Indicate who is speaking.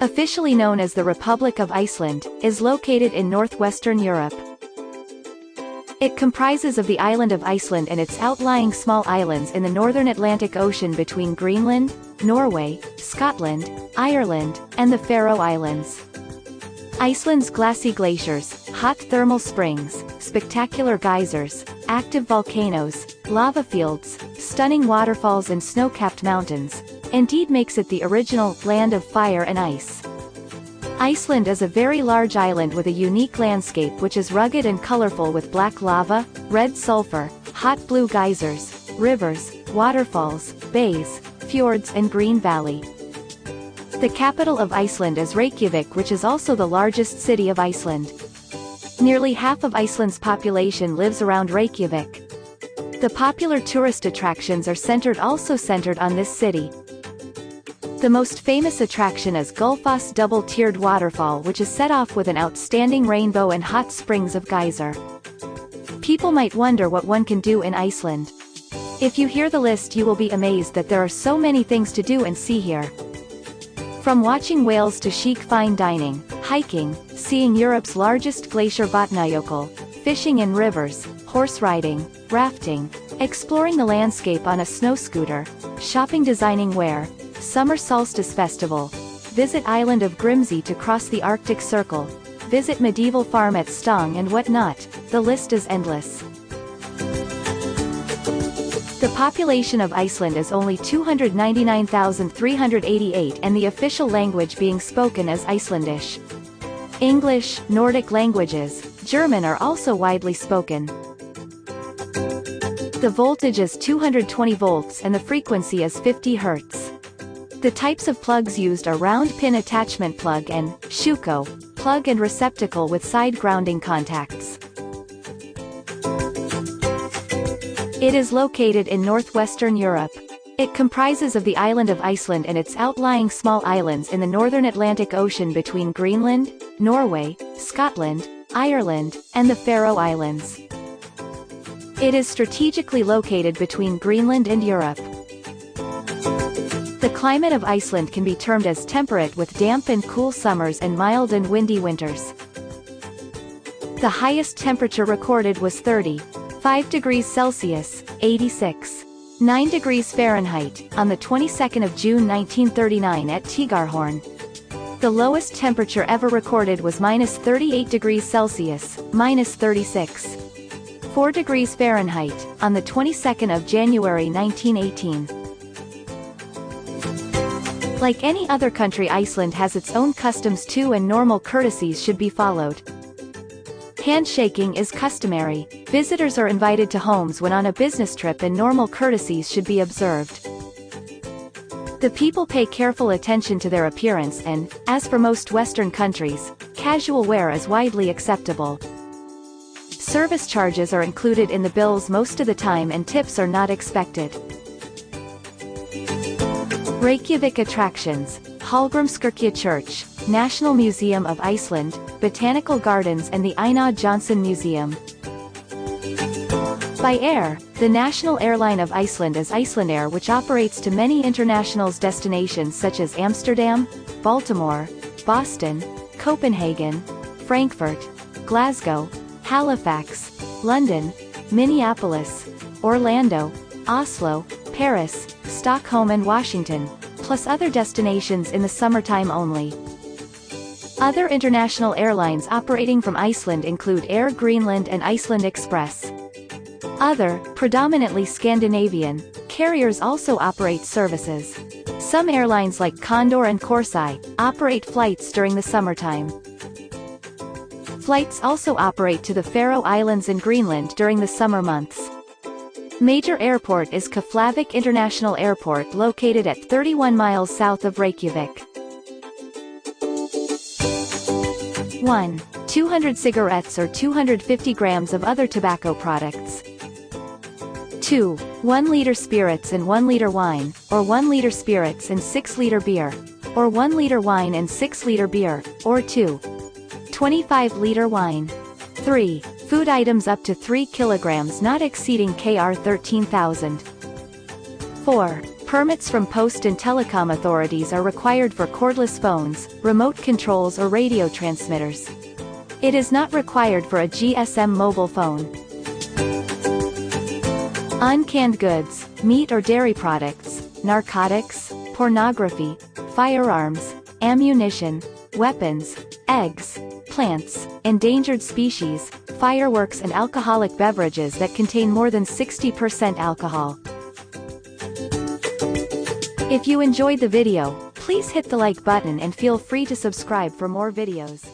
Speaker 1: officially known as the Republic of Iceland, is located in northwestern Europe. It comprises of the island of Iceland and its outlying small islands in the northern Atlantic Ocean between Greenland, Norway, Scotland, Ireland, and the Faroe Islands. Iceland's glassy glaciers, hot thermal springs, spectacular geysers, active volcanoes, lava fields, stunning waterfalls and snow-capped mountains, indeed makes it the original land of fire and ice. Iceland is a very large island with a unique landscape which is rugged and colorful with black lava, red sulfur, hot blue geysers, rivers, waterfalls, bays, fjords and green valley. The capital of Iceland is Reykjavik, which is also the largest city of Iceland. Nearly half of Iceland's population lives around Reykjavik. The popular tourist attractions are centered on this city. The most famous attraction is Gullfoss double-tiered waterfall, which is set off with an outstanding rainbow and hot springs of geyser. People might wonder what one can do in Iceland. If you hear the list you will be amazed that there are so many things to do and see here. From watching whales to chic fine dining, hiking, seeing Europe's largest glacier Vatnajökull, fishing in rivers, horse riding, rafting, exploring the landscape on a snow scooter, shopping, designing wear, Summer Solstice Festival, visit island of Grimsey to cross the Arctic Circle, visit medieval farm at Stong and whatnot, the list is endless. The population of Iceland is only 299,388 and the official language being spoken is Icelandic. English, Nordic languages, German are also widely spoken. The voltage is 220 volts and the frequency is 50 Hz. The types of plugs used are round pin attachment plug and shuko plug and receptacle with side grounding contacts. It is located in northwestern Europe. It comprises of the island of Iceland and its outlying small islands in the northern Atlantic Ocean between Greenland, Norway, Scotland, Ireland, and the Faroe Islands. It is strategically located between Greenland and Europe. The climate of Iceland can be termed as temperate with damp and cool summers and mild and windy winters. The highest temperature recorded was 30.5 degrees Celsius, 86.9 degrees Fahrenheit, on the 22nd of June 1939 at Tígarhorn. The lowest temperature ever recorded was -38 degrees Celsius, -36.4 degrees Fahrenheit, on the 22nd of January 1918. Like any other country, Iceland has its own customs too, and normal courtesies should be followed. Handshaking is customary. Visitors are invited to homes when on a business trip and normal courtesies should be observed. The people pay careful attention to their appearance and, as for most Western countries, casual wear is widely acceptable. Service charges are included in the bills most of the time and tips are not expected. Reykjavik attractions: Hallgrímskirkja Church, National Museum of Iceland, Botanical Gardens and the Einar Jónsson Museum. By air, the national airline of Iceland is Icelandair, which operates to many international destinations such as Amsterdam, Baltimore, Boston, Copenhagen, Frankfurt, Glasgow, Halifax, London, Minneapolis, Orlando, Oslo, Paris, Stockholm and Washington, plus other destinations in the summertime only. Other international airlines operating from Iceland include Air Greenland and Iceland Express. Other, predominantly Scandinavian, carriers also operate services. Some airlines like Condor and Corsair operate flights during the summertime. Flights also operate to the Faroe Islands and Greenland during the summer months. Major airport is Keflavik International Airport, located at 31 miles south of Reykjavik. 1. 200 cigarettes or 250 grams of other tobacco products. 2. 1 liter spirits and 1 liter wine, or 1 liter spirits and 6 liter beer, or 1 liter wine and 6 liter beer, or 2. 25 liter wine. 3. Food items up to 3 kilograms not exceeding Kr 13,000. 4. Permits from post and telecom authorities are required for cordless phones, remote controls or radio transmitters. It is not required for a GSM mobile phone. Uncanned goods, meat or dairy products, narcotics, pornography, firearms, ammunition, weapons, eggs, plants, endangered species, fireworks and alcoholic beverages that contain more than 60% alcohol. If you enjoyed the video, please hit the like button and feel free to subscribe for more videos.